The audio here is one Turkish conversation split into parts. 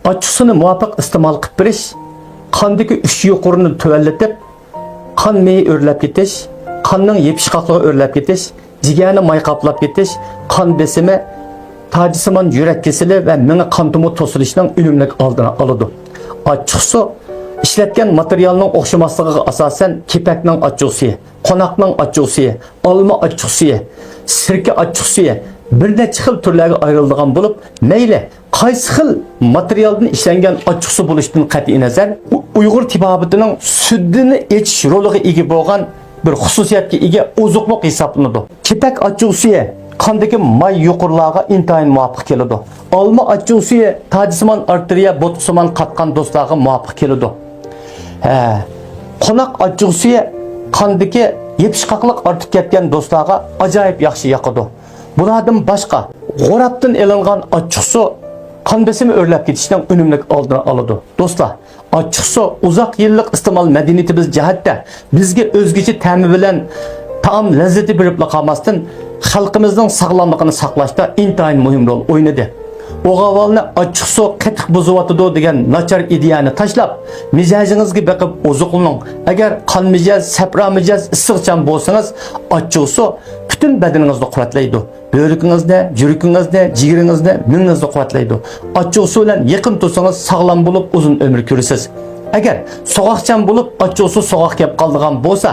Açıqsını muvafiq iste'mol qilib berish, qandagi 3 yuqorini tuvallatib, qon meyi o'rlab ketish, qonning yepishqoqligi o'rlab ketish, jigarni may qoplab ketish, qon besimi, tajisimon yurak kasali va mingi qon tomir to'silishining unumli oldini oladi. Açıqsı ishlatgan materialning o'xshamasligiga asosan kepakning achchiq qonoqning achchiq olma achchiq sirka achchiq bir necha xil turlarga ayriladigan bo'lib, mayli qaysi xil materialdan ishlangan achchiq bo'lishidan qat'iy nazar, Uyg'ur tibobatining suddini ichish roliga ega bo'lgan bir xususiyatga ega ozuqliq hisoblanadi. Kepak achchiq qondagi may yuqurlarga intayin muvofiq keladi. Olma achchiq tajisimon arteriya botuqsimon qatqan do'stlarga muvofiq keladi. Qonoq achchiq qondagi yepishqoqlik ortib ketgan do'stlarga ajoyib yaxshi yoqadi. Bulardan boshqa g'orabdan elingan achchiq qon besimi o'rlab ketishdan unumli oldini oladi. Do'stlar, achchiq uzoq yillik iste'mol madaniyatimiz jihatda bizga o'zgacha ta'mi bilan taom lazzati berib qolmasdan xalqimizning sog'lomligini saqlashda intayin muhim rol o'ynadi. O'g'avolni achchiq suv qatiq buzyotidi degan nachar ideyani tashlab, mijozingizga beqib ozuqlaning. Agar qon mijoz, safra mijoz, issiqchan bo'lsangiz, achchiq suv butun badaningizni quvvatlaydi. Böğrükünüzde, yürükünüzde, ciğerinizde, mününüzde quvvatlaydi. Achchiq suv bilan yaqin tursangiz sog'lom bo'lib uzun ömür ko'rasiz. Agar soğaqchan bo'lib achchiq suv soğaq kelib qoldigan bo'lsa,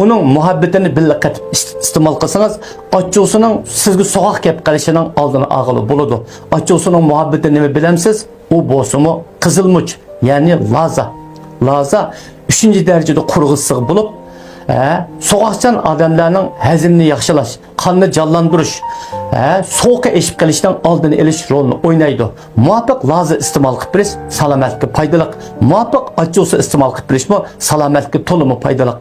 uning muhabbatini birga qatib iste'mol qilsangiz, achchiq suvning sizga soğaq kelib qolishining oldini olg'ili bo'ladi. Achchiq suvning muhabbati nima bilamsiz? U bo'lsa-mu qizilmuch, ya'ni laza. Laza 3-darajada qurg'isiq bo'lib, soğaqchan odamlarning hazmini yaxshilash, qonni jonlantirish, soğuqqa eshib qolishdan oldini olish rolini o'ynaydi. Muvofiq laza iste'mol qilib berish salomatlikka foydali. Muvofiq achchiq suv iste'mol qilib berishmi salomatlikka to'liq foydali.